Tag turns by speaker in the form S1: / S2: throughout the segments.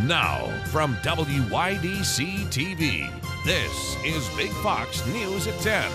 S1: Now, from WYDC TV, this is Big Fox News at 10.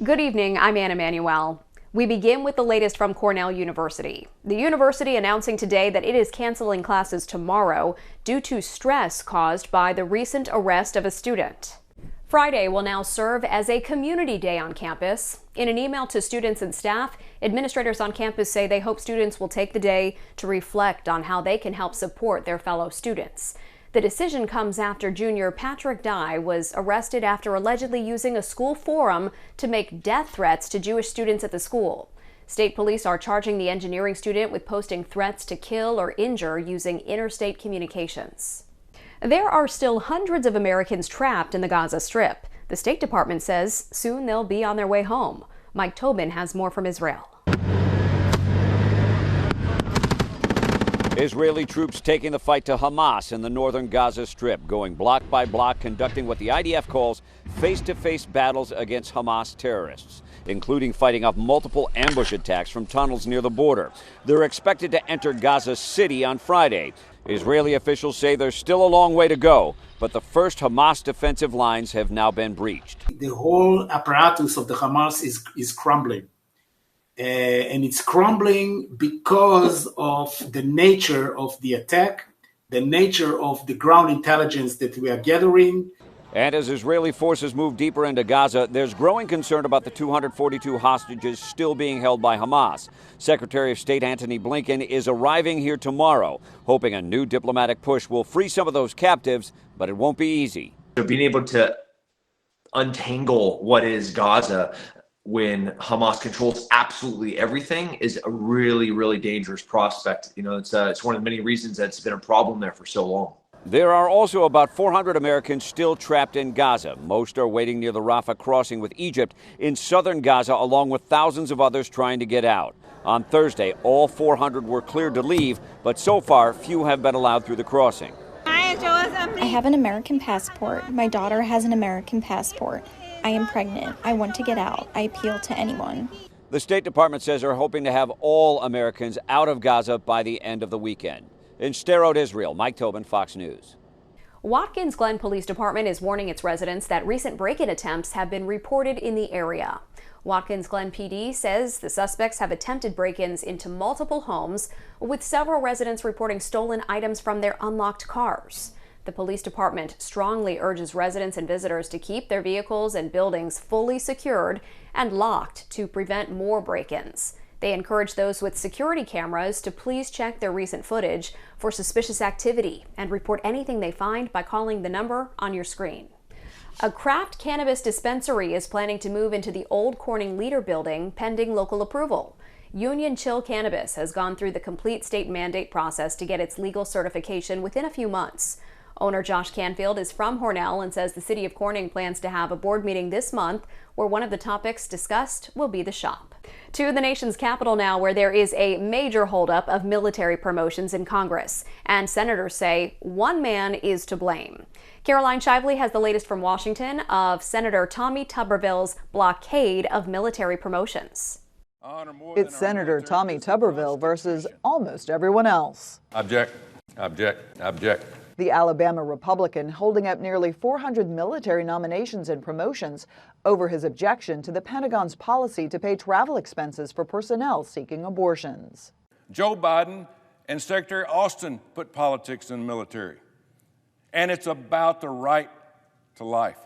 S2: Good evening, I'm Anna Manuel. We begin with the latest from Cornell University. The university announcing today that it is canceling classes tomorrow due to stress caused by the recent arrest of a student. Friday will now serve as a community day on campus. In an email to students and staff, administrators on campus say they hope students will take the day to reflect on how they can help support their fellow students. The decision comes after junior Patrick Dye was arrested after allegedly using a school forum to make death threats to Jewish students at the school. State police are charging the engineering student with posting threats to kill or injure using interstate communications. There are still hundreds of Americans trapped in the Gaza Strip. The State Department says soon they'll be on their way home. Mike Tobin has more from Israel.
S3: Israeli troops taking the fight to Hamas in the northern Gaza Strip, going block by block, conducting what the IDF calls face-to-face battles against Hamas terrorists, including fighting off multiple ambush attacks from tunnels near the border. They're expected to enter Gaza City on Friday. Israeli officials say there's still a long way to go, but the first Hamas defensive lines have now been breached.
S4: The whole apparatus of the Hamas is crumbling. And it's crumbling because of the nature of the attack, the nature of the ground intelligence that we are gathering.
S3: And as Israeli forces move deeper into Gaza, there's growing concern about the 242 hostages still being held by Hamas. Secretary of State Antony Blinken is arriving here tomorrow, hoping a new diplomatic push will free some of those captives, but it won't be easy.
S5: Being able to untangle what is Gaza when Hamas controls absolutely everything is a really, really dangerous prospect. You know, it's one of the many reasons that it's been a problem there for so long.
S3: There are also about 400 Americans still trapped in Gaza. Most are waiting near the Rafah crossing with Egypt in southern Gaza, along with thousands of others trying to get out. On Thursday, all 400 were cleared to leave, but so far, few have been allowed through the crossing.
S6: I have an American passport. My daughter has an American passport. I am pregnant. I want to get out. I appeal to anyone.
S3: The State Department says they're hoping to have all Americans out of Gaza by the end of the weekend. In Sderot, Israel, Mike Tobin, Fox News.
S2: Watkins Glen Police Department is warning its residents that recent break-in attempts have been reported in the area. Watkins Glen PD says the suspects have attempted break-ins into multiple homes, with several residents reporting stolen items from their unlocked cars. The police department strongly urges residents and visitors to keep their vehicles and buildings fully secured and locked to prevent more break-ins. They encourage those with security cameras to please check their recent footage for suspicious activity and report anything they find by calling the number on your screen. A craft cannabis dispensary is planning to move into the old Corning Leader building pending local approval. Union Chill Cannabis has gone through the complete state mandate process to get its legal certification within a few months. Owner Josh Canfield is from Hornell and says the city of Corning plans to have a board meeting this month where one of the topics discussed will be the shop. To the nation's capital now, where there is a major holdup of military promotions in Congress, and senators say one man is to blame. Caroline Shively has the latest from Washington of Senator Tommy Tuberville's blockade of military promotions.
S7: It's Senator Tommy Tuberville versus almost everyone else.
S8: Object, object, object.
S7: The Alabama Republican holding up nearly 400 military nominations and promotions over his objection to the Pentagon's policy to pay travel expenses for personnel seeking abortions.
S8: Joe Biden and Secretary Austin put politics in the military, and it's about the right to life.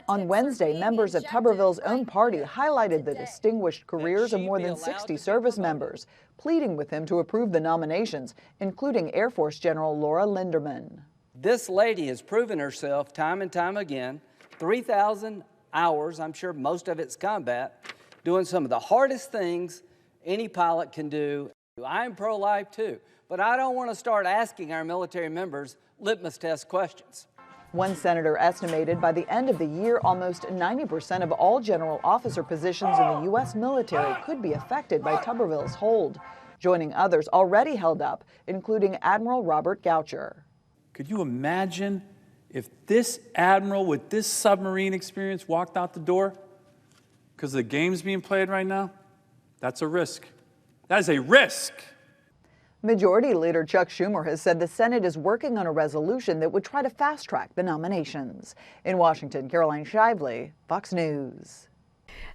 S7: On Wednesday, members of Tuberville's own party highlighted the distinguished careers of more than 60 service members, pleading with him to approve the nominations, including Air Force General Laura Linderman.
S9: This lady has proven herself time and time again, 3,000 hours, I'm sure most of it's combat, doing some of the hardest things any pilot can do. I'm pro-life too, but I don't want to start asking our military members litmus test questions.
S7: One senator estimated by the end of the year, almost 90% of all general officer positions in the U.S. military could be affected by Tuberville's hold, joining others already held up, including Admiral Robert Goucher.
S10: Could you imagine if this admiral with this submarine experience walked out the door? Because the game's being played right now? That's a risk. That is a risk.
S7: Majority Leader Chuck Schumer has said the Senate is working on a resolution that would try to fast-track the nominations. In Washington, Caroline Shively, Fox News.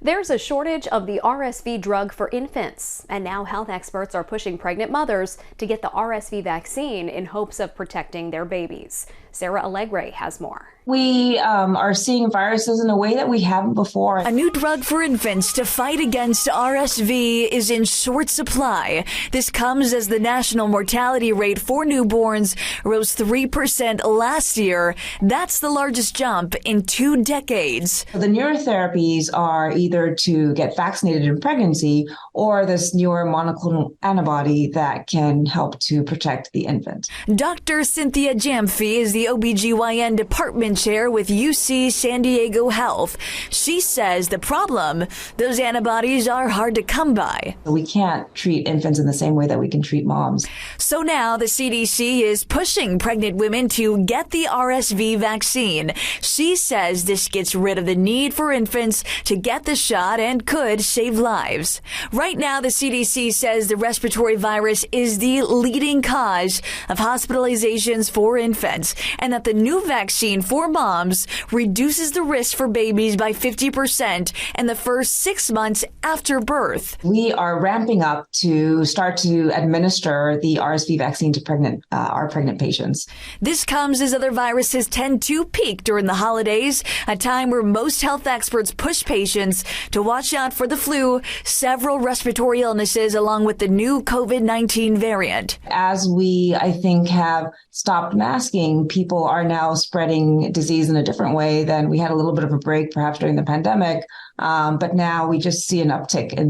S2: There's a shortage of the RSV drug for infants, and now health experts are pushing pregnant mothers to get the RSV vaccine in hopes of protecting their babies. Sarah Allegre has more.
S11: We are seeing viruses in a way that we haven't before.
S12: A new drug for infants to fight against RSV is in short supply. This comes as the national mortality rate for newborns rose 3% last year. That's the largest jump in 2 decades.
S11: The newer therapies are either to get vaccinated in pregnancy or this newer monoclonal antibody that can help to protect the infant.
S12: Dr. Cynthia Jamfi is the OBGYN department chair with UC San Diego Health. She says the problem, those antibodies are hard to come by.
S11: We can't treat infants in the same way that we can treat moms.
S12: So now the CDC is pushing pregnant women to get the RSV vaccine. She says this gets rid of the need for infants to get the shot and could save lives. Right now, the CDC says the respiratory virus is the leading cause of hospitalizations for infants, and that the new vaccine for moms reduces the risk for babies by 50% in the first 6 months after birth.
S11: We are ramping up to start to administer the RSV vaccine to our pregnant patients.
S12: This comes as other viruses tend to peak during the holidays, a time where most health experts push patients to watch out for the flu, several respiratory illnesses, along with the new COVID-19 variant.
S11: As we, I think, have stopped masking, people are now spreading disease in a different way than we had a little bit of a break perhaps during the pandemic. But now we just see an uptick in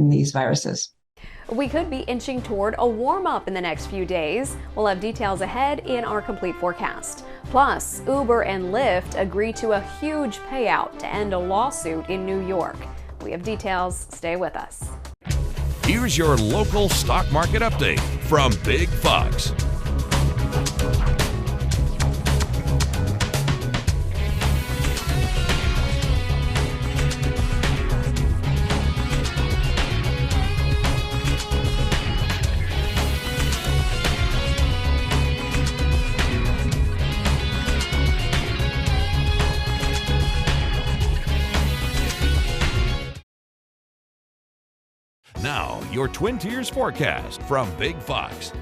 S11: these viruses.
S2: We could be inching toward a warm-up in the next few days. We'll have details ahead in our complete forecast. Plus, Uber and Lyft agree to a huge payout to end a lawsuit in New York. We have details. Stay with us.
S1: Here's your local stock market update from Big Fox. Now, your Twin Tiers forecast from Big Fox.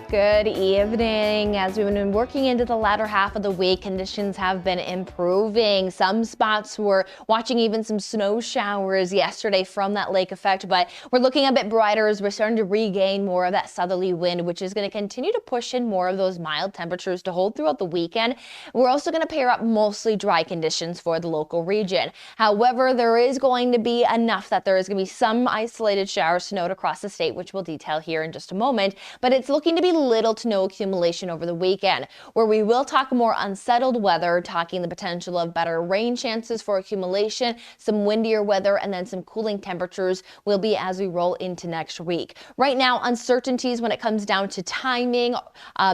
S13: Good evening. As we've been working into the latter half of the week, conditions have been improving. Some spots were watching even some snow showers yesterday from that lake effect, but we're looking a bit brighter as we're starting to regain more of that southerly wind, which is going to continue to push in more of those mild temperatures to hold throughout the weekend. We're also going to pair up mostly dry conditions for the local region. However, there is going to be enough that there is going to be some isolated showers to note across the state, which we'll detail here in just a moment, but it's looking to be little to no accumulation over the weekend, where we will talk more unsettled weather, talking the potential of better rain chances for accumulation, some windier weather, and then some cooling temperatures will be as we roll into next week. Right now, uncertainties when it comes down to timing,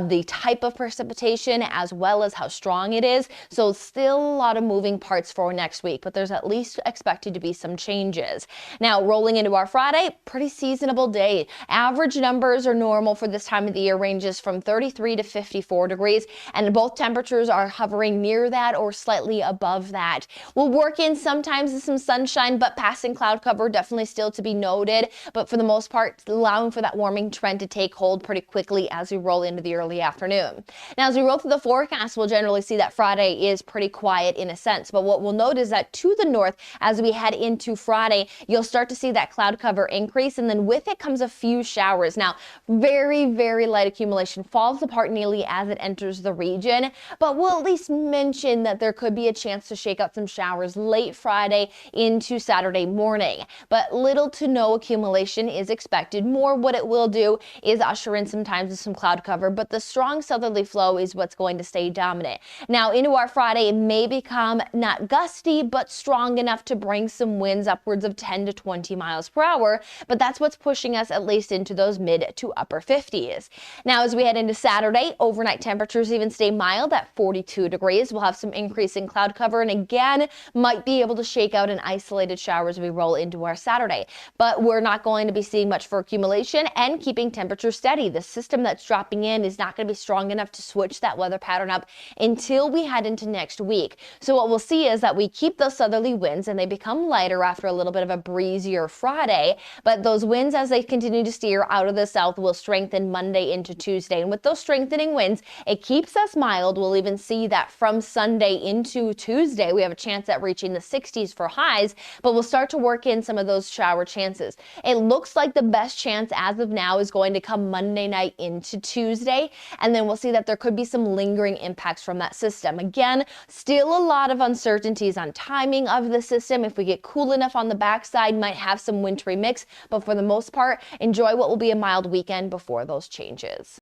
S13: the type of precipitation, as well as how strong it is. So still a lot of moving parts for next week, but there's at least expected to be some changes. Now, rolling into our Friday, pretty seasonable day. Average numbers are normal for this time of the year, ranges from 33 to 54 degrees, and both temperatures are hovering near that or slightly above that. We'll work in sometimes some sunshine, but passing cloud cover definitely still to be noted, but for the most part, allowing for that warming trend to take hold pretty quickly as we roll into the early afternoon. Now, as we roll through the forecast, we'll generally see that Friday is pretty quiet in a sense, but what we'll note is that to the north, as we head into Friday, you'll start to see that cloud cover increase, and then with it comes a few showers. Now, very, very light accumulation falls apart nearly as it enters the region, but we'll at least mention that there could be a chance to shake out some showers late Friday into Saturday morning, but little to no accumulation is expected. More what it will do is usher in sometimes some cloud cover, but the strong southerly flow is what's going to stay dominant. Now, into our Friday, it may become not gusty, but strong enough to bring some winds upwards of 10 to 20 miles per hour, but that's what's pushing us at least into those mid to upper 50s. Now, as we head into Saturday, overnight temperatures even stay mild at 42 degrees. We'll have some increase in cloud cover and again might be able to shake out an isolated shower as we roll into our Saturday. But we're not going to be seeing much for accumulation and keeping temperatures steady. The system that's dropping in is not going to be strong enough to switch that weather pattern up until we head into next week. So what we'll see is that we keep those southerly winds and they become lighter after a little bit of a breezier Friday. But those winds, as they continue to steer out of the south, will strengthen Monday into Tuesday. And with those strengthening winds, it keeps us mild. We'll even see that from Sunday into Tuesday, we have a chance at reaching the 60s for highs, but we'll start to work in some of those shower chances. It looks like the best chance as of now is going to come Monday night into Tuesday, and then we'll see that there could be some lingering impacts from that system. Again, still a lot of uncertainties on timing of the system. If we get cool enough on the backside, might have some wintry mix, but for the most part, enjoy what will be a mild weekend before those changes.